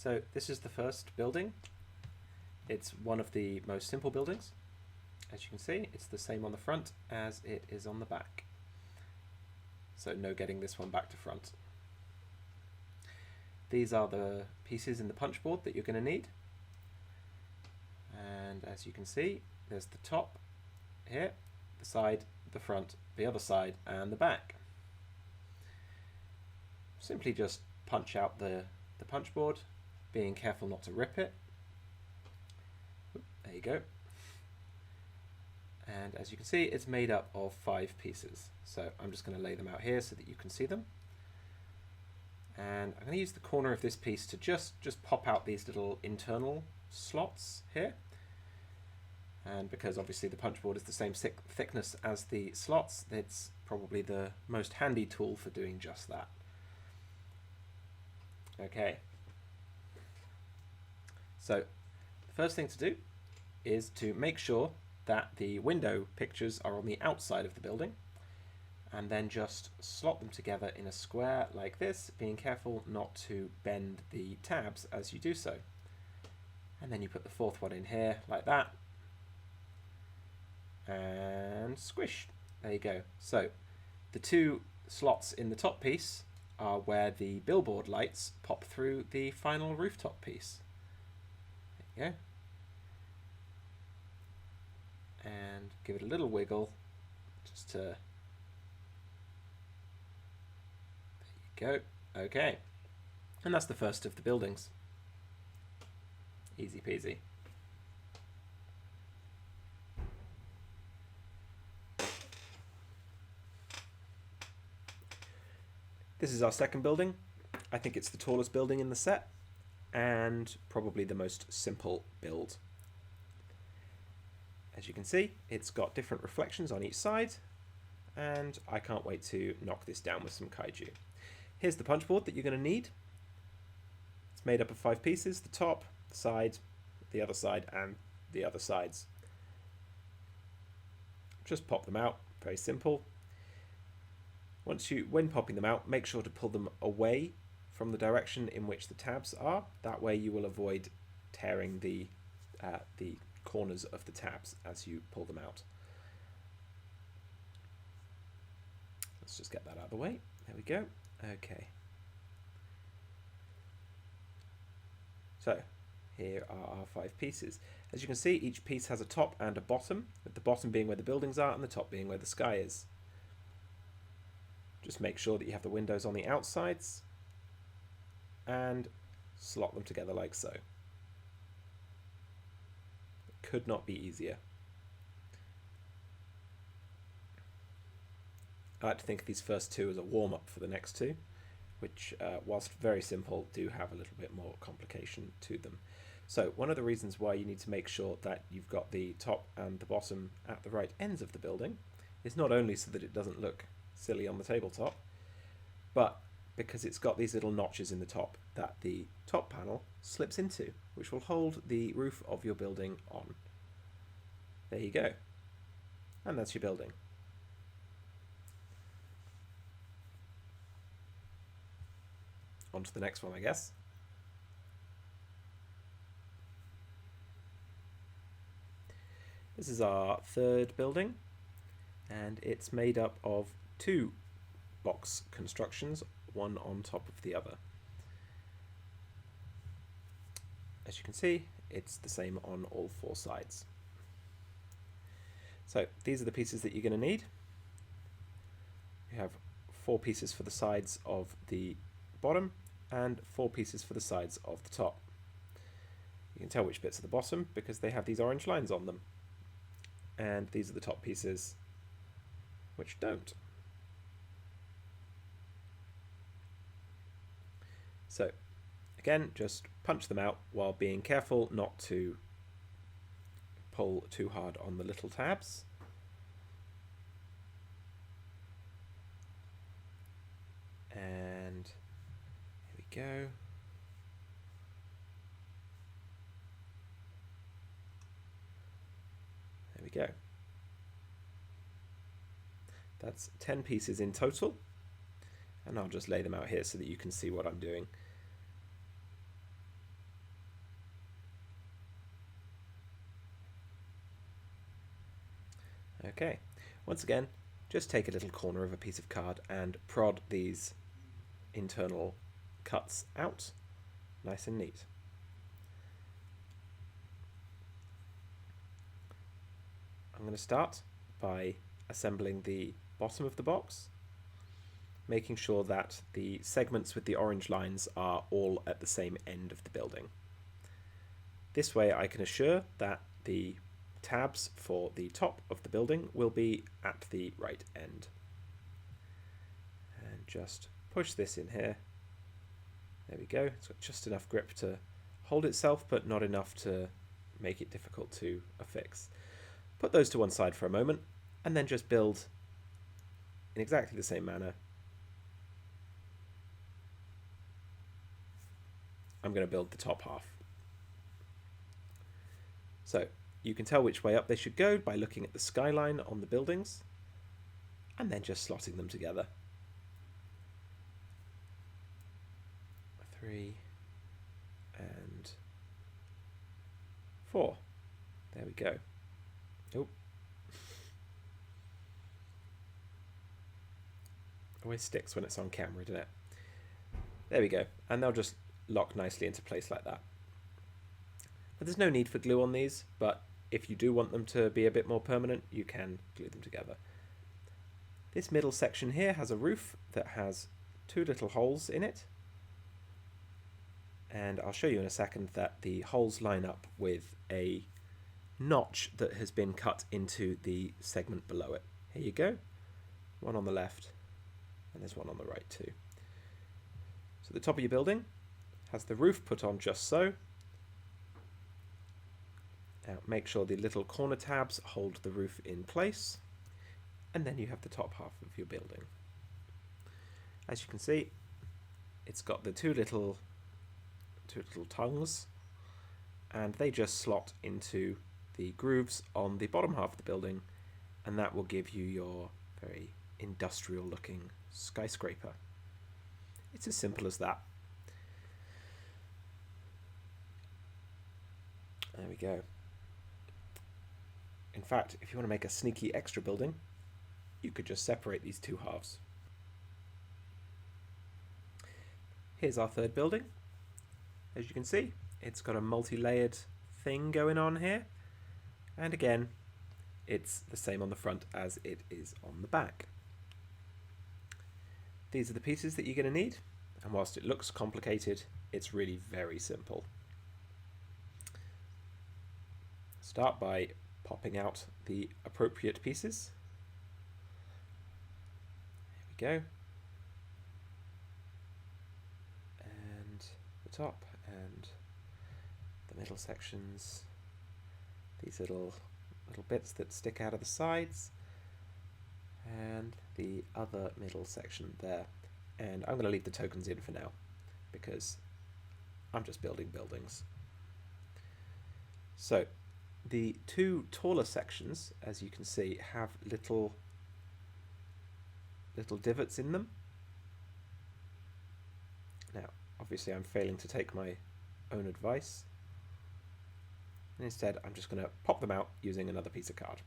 So this is the first building. It's one of the most simple buildings. As you can see, it's the same on the front as it is on the back. So no getting this one back to front. These are the pieces in the punch board that you're going to need. And as you can see, there's the top here, the side, the front, the other side, and the back. Simply just punch out the punch board, being careful not to rip it. There you go. And as you can see, it's made up of 5 pieces. So I'm just going to lay them out here so that you can see them. And I'm going to use the corner of this piece to just pop out these little internal slots here. And because obviously the punch board is the same thickness as the slots, it's probably the most handy tool for doing just that. Okay. So the first thing to do is to make sure that the window pictures are on the outside of the building, and then just slot them together in a square like this, being careful not to bend the tabs as you do so. And then you put the fourth one in here like that, and squish. There you go. So the 2 slots in the top piece are where the billboard lights pop through the final rooftop piece. There you go. And give it a little wiggle just to, there you go. Okay, and that's the first of the buildings. Easy peasy. This is our second building. I think it's the tallest building in the set and probably the most simple build. As you can see, it's got different reflections on each side, and I can't wait to knock this down with some kaiju. Here's the punch board that you're going to need. It's made up of 5 pieces: the top, the side, the other side, and the other sides. Just pop them out, very simple. When popping them out, make sure to pull them away from the direction in which the tabs are. That way you will avoid tearing the corners of the tabs as you pull them out. Let's just get that out of the way. There we go. Okay. So here are our 5 pieces. As you can see, each piece has a top and a bottom, with the bottom being where the buildings are and the top being where the sky is. Just make sure that you have the windows on the outsides and slot them together like so. Could not be easier. I like to think of these first 2 as a warm-up for the next 2, which, whilst very simple, do have a little bit more complication to them. So one of the reasons why you need to make sure that you've got the top and the bottom at the right ends of the building is not only so that it doesn't look silly on the tabletop, but because it's got these little notches in the top that the top panel slips into, which will hold the roof of your building on. There you go. And that's your building. On to the next one, I guess. This is our third building, and it's made up of 2 box constructions, one on top of the other. As you can see, it's the same on all 4 sides. So these are the pieces that you're going to need. You have 4 pieces for the sides of the bottom and 4 pieces for the sides of the top. You can tell which bits are the bottom because they have these orange lines on them. And these are the top pieces which don't. So again, just punch them out while being careful not to pull too hard on the little tabs. And here we go. There we go. That's 10 pieces in total, and I'll just lay them out here so that you can see what I'm doing. Okay, once again, just take a little corner of a piece of card and prod these internal cuts out, nice and neat. I'm going to start by assembling the bottom of the box, making sure that the segments with the orange lines are all at the same end of the building. This way I can assure that the tabs for the top of the building will be at the right end. And just push this in here. There we go. It's got just enough grip to hold itself, but not enough to make it difficult to affix. Put those to one side for a moment, and then just build in exactly the same manner. I'm going to build the top half. So you can tell which way up they should go by looking at the skyline on the buildings and then just slotting them together. 3 and 4. There we go. Oh. Always sticks when it's on camera, doesn't it? There we go. And they'll just lock nicely into place like that. But there's no need for glue on these, but if you do want them to be a bit more permanent, you can glue them together. This middle section here has a roof that has 2 little holes in it. And I'll show you in a second that the holes line up with a notch that has been cut into the segment below it. Here you go. One on the left, and there's one on the right too. So the top of your building has the roof put on just so. Now make sure the little corner tabs hold the roof in place, and then you have the top half of your building. As you can see, it's got the two little tongues, and they just slot into the grooves on the bottom half of the building, and that will give you your very industrial looking skyscraper. It's as simple as that. There we go. In fact, if you want to make a sneaky extra building, you could just separate these two halves. Here's our third building. As you can see, it's got a multi-layered thing going on here. And again, it's the same on the front as it is on the back. These are the pieces that you're going to need. And whilst it looks complicated, it's really very simple. Start by popping out the appropriate pieces. There we go. And the top and the middle sections. These little bits that stick out of the sides. And the other middle section there. And I'm going to leave the tokens in for now because I'm just building buildings. So the two taller sections, as you can see, have little divots in them. Now, obviously I'm failing to take my own advice. And instead, I'm just going to pop them out using another piece of card.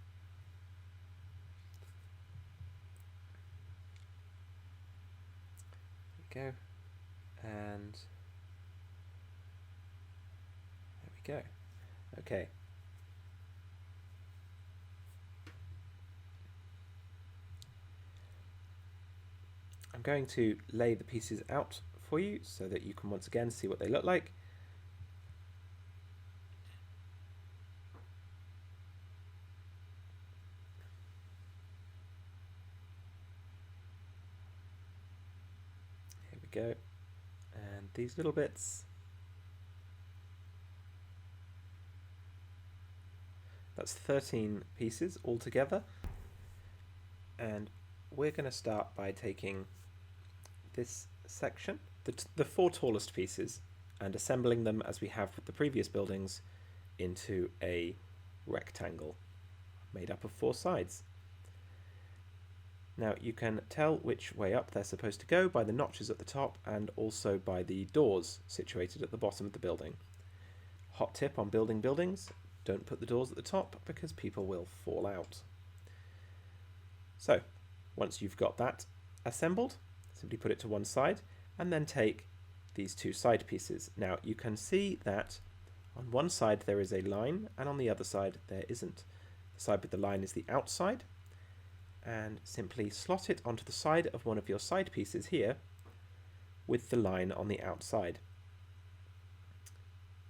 There we go. And there we go. Okay. I'm going to lay the pieces out for you so that you can once again see what they look like. Here we go. And these little bits. That's 13 pieces altogether. And we're going to start by taking this section, the four tallest pieces, and assembling them as we have with the previous buildings into a rectangle made up of 4 sides. Now you can tell which way up they're supposed to go by the notches at the top and also by the doors situated at the bottom of the building. Hot tip on building buildings, don't put the doors at the top because people will fall out. So once you've got that assembled, simply put it to one side and then take these two side pieces. Now you can see that on one side there is a line and on the other side there isn't. The side with the line is the outside, and simply slot it onto the side of one of your side pieces here with the line on the outside.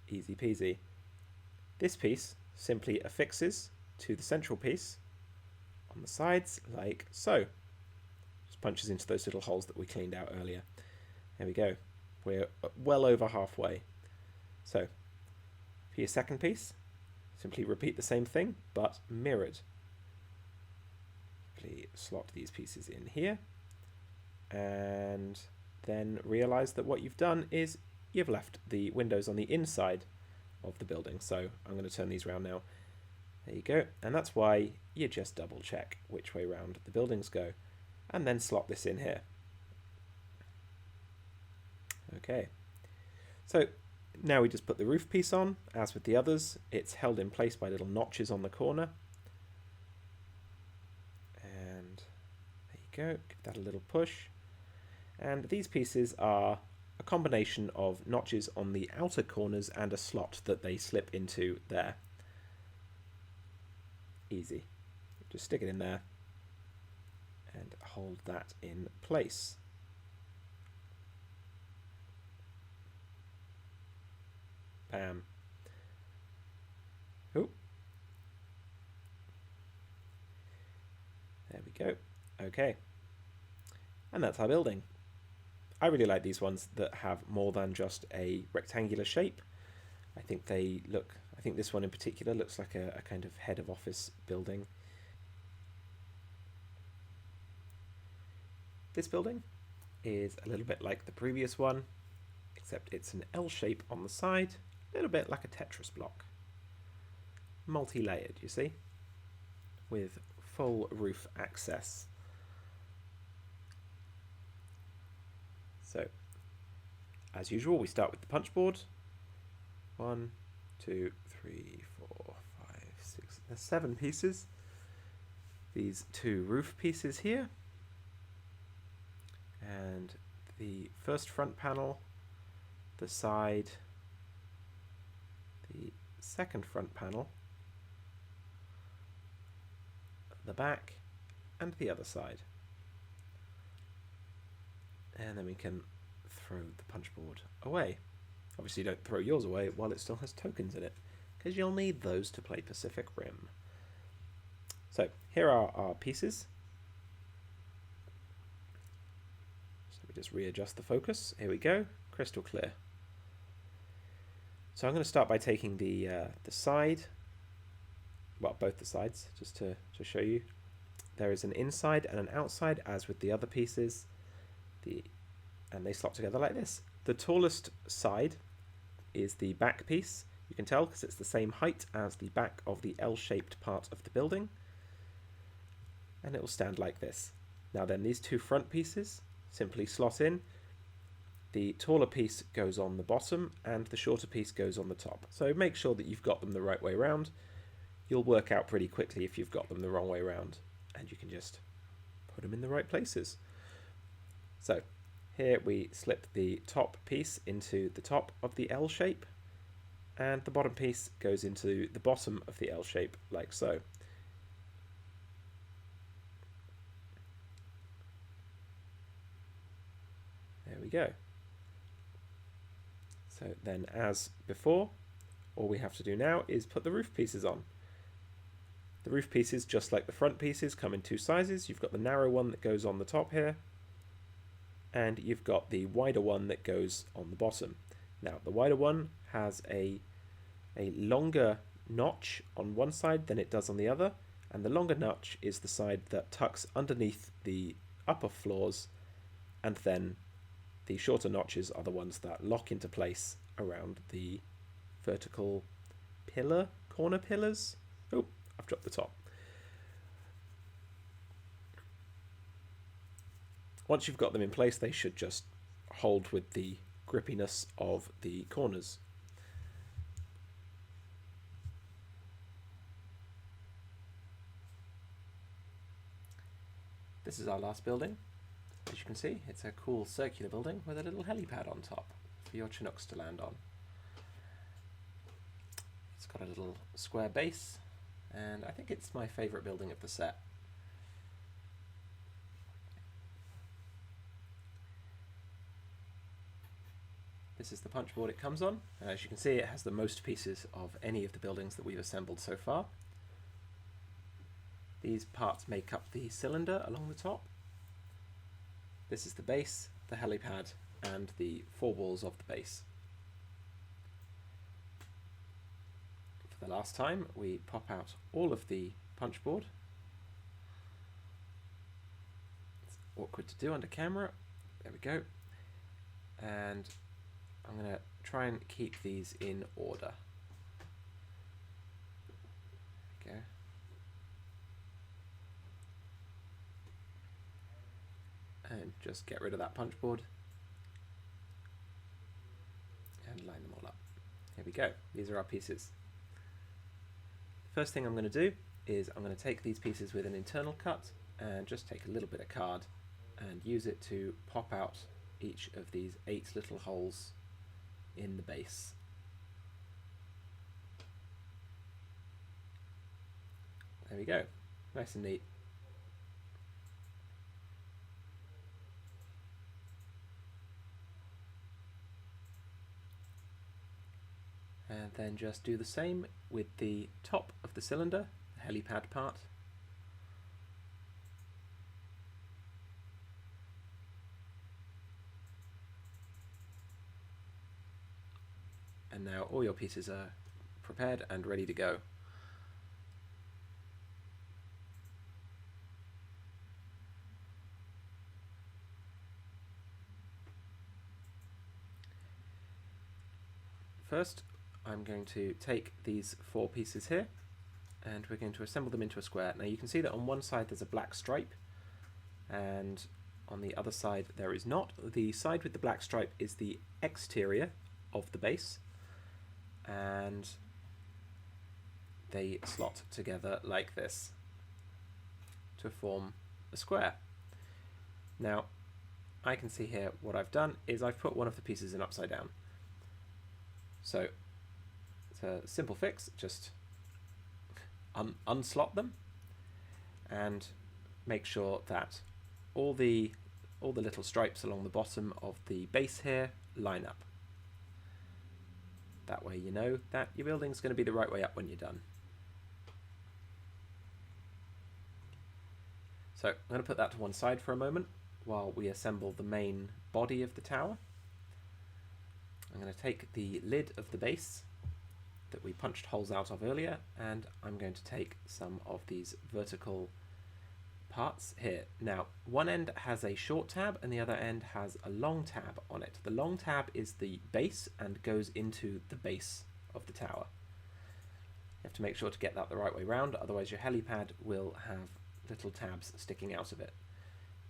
Easy peasy. This piece simply affixes to the central piece on the sides like so. Just punches into those little holes that we cleaned out earlier. There we go. We're well over halfway. So for your second piece, simply repeat the same thing but mirrored. Simply slot these pieces in here and then realize that what you've done is you've left the windows on the inside of the building. So I'm going to turn these around now. There you go. And that's why you just double check which way round the buildings go and then slot this in here. Okay. So now we just put the roof piece on. As with the others, it's held in place by little notches on the corner. And there you go. Give that a little push. And these pieces are a combination of notches on the outer corners and a slot that they slip into there. Easy. Just stick it in there and hold that in place. Bam. Oh. There we go. Okay. And that's our building. I really like these ones that have more than just a rectangular shape. I think this one in particular looks like a kind of head of office building. This building is a little bit like the previous one, except it's an L shape on the side, a little bit like a Tetris block. Multi-layered, you see, with full roof access. So, as usual, we start with the punch board. 1, 2, 3, 4, 5, 6, there's 7 pieces. These 2 roof pieces here. And the first front panel, the side, the second front panel, the back, and the other side. And then we can throw the punch board away. Obviously don't throw yours away while it still has tokens in it, because you'll need those to play Pacific Rim. So here are our pieces. So we just readjust the focus. Here we go, crystal clear. So I'm going to start by taking the side, well, both the sides, just to show you. There is an inside and an outside, as with the other pieces. And they slot together like this. The tallest side is the back piece. You can tell because it's the same height as the back of the L-shaped part of the building. And it will stand like this. Now then, these 2 front pieces simply slot in. The taller piece goes on the bottom and the shorter piece goes on the top. So make sure that you've got them the right way round. You'll work out pretty quickly if you've got them the wrong way round, and you can just put them in the right places. So here we slip the top piece into the top of the L shape, and the bottom piece goes into the bottom of the L shape, like so. There we go. So then, as before, all we have to do now is put the roof pieces on. The roof pieces, just like the front pieces, come in 2 sizes. You've got the narrow one that goes on the top here, and you've got the wider one that goes on the bottom. Now, the wider one has a longer notch on one side than it does on the other, and the longer notch is the side that tucks underneath the upper floors, and then the shorter notches are the ones that lock into place around the vertical corner pillars. Oh, I've dropped the top. Once you've got them in place, they should just hold with the grippiness of the corners. this is our last building. As you can see, it's a cool circular building with a little helipad on top for your Chinooks to land on. It's got a little square base, and I think it's my favourite building of the set. This is the punch board it comes on, and as you can see it has the most pieces of any of the buildings that we've assembled so far. These parts make up the cylinder along the top. This is the base, the helipad, and the four walls of the base. For the last time, we pop out all of the punch board. It's awkward to do under camera. There we go. And I'm going to try and keep these in order. There we go. And just get rid of that punch board and line them all up. Here we go. These are our pieces. First thing I'm going to do is I'm going to take these pieces with an internal cut and just take a little bit of card and use it to pop out each of these 8 little holes in the base. There we go. Nice and neat. And then just do the same with the top of the cylinder, the helipad part. And now all your pieces are prepared and ready to go. First, I'm going to take these 4 pieces here and we're going to assemble them into a square. Now you can see that on one side there's a black stripe and on the other side there is not. The side with the black stripe is the exterior of the base and they slot together like this to form a square. Now I can see here what I've done is I've put one of the pieces in upside down. So it's a simple fix, just unslot them and make sure that all the little stripes along the bottom of the base here line up. That way you know that your building's going to be the right way up when you're done. So I'm going to put that to one side for a moment while we assemble the main body of the tower. I'm going to take the lid of the base that we punched holes out of earlier and I'm going to take some of these vertical parts here. Now one end has a short tab and the other end has a long tab on it. The long tab is the base and goes into the base of the tower. You have to make sure to get that the right way round, otherwise your helipad will have little tabs sticking out of it.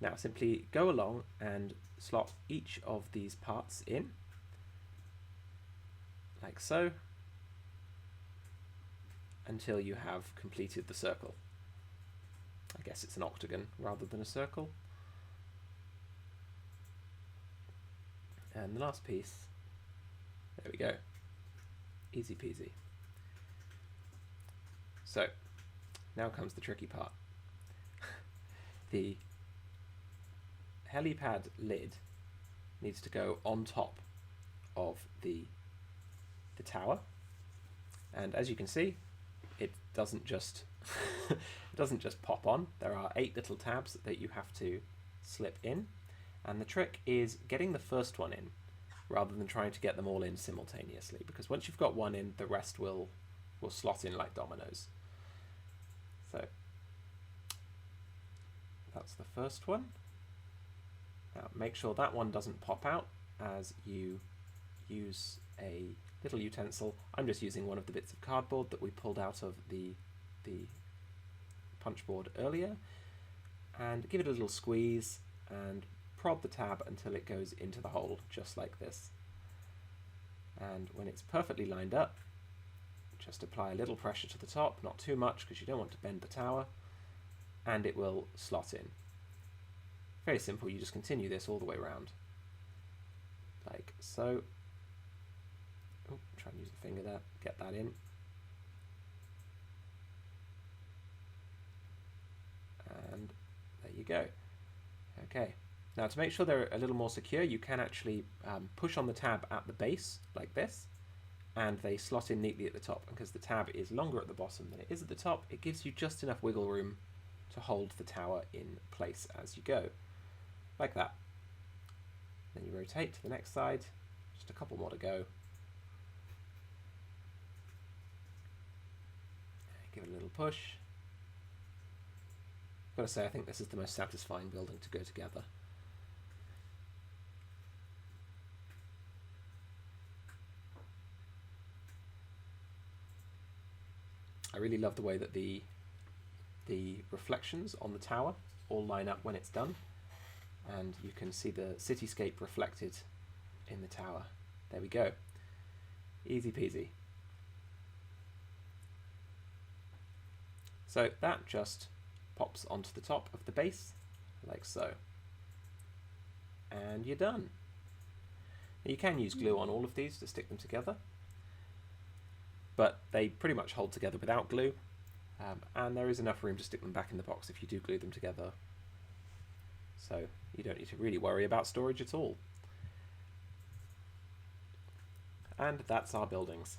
Now simply go along and slot each of these parts in like so until you have completed the circle. I guess it's an octagon rather than a circle. And the last piece, there we go, easy peasy. So now comes the tricky part. The helipad lid needs to go on top of the tower, and as you can see it doesn't just it doesn't just pop on. There are 8 little tabs that you have to slip in, and the trick is getting the first one in rather than trying to get them all in simultaneously, because once you've got one in, the rest will slot in like dominoes. So that's the first one. Now make sure that one doesn't pop out as you use a little utensil. I'm just using one of the bits of cardboard that we pulled out of the punch board earlier, and give it a little squeeze and prod the tab until it goes into the hole, just like this. And when it's perfectly lined up, just apply a little pressure to the top, not too much because you don't want to bend the tower, and it will slot in. Very simple, you just continue this all the way around. Like so. Oh, try and use the finger there, get that in. And there you go. Okay. Now to make sure they're a little more secure, you can actually push on the tab at the base, like this, and they slot in neatly at the top. And because the tab is longer at the bottom than it is at the top, it gives you just enough wiggle room to hold the tower in place as you go, like that. Then you rotate to the next side, just a couple more to go. Give it a little push. I've got to say, I think this is the most satisfying building to go together. I really love the way that the reflections on the tower all line up when it's done, and you can see the cityscape reflected in the tower. There we go. Easy peasy. So that just pops onto the top of the base, like so. And you're done. Now you can use glue on all of these to stick them together, but they pretty much hold together without glue, and there is enough room to stick them back in the box if you do glue them together. So you don't need to really worry about storage at all. And that's our buildings.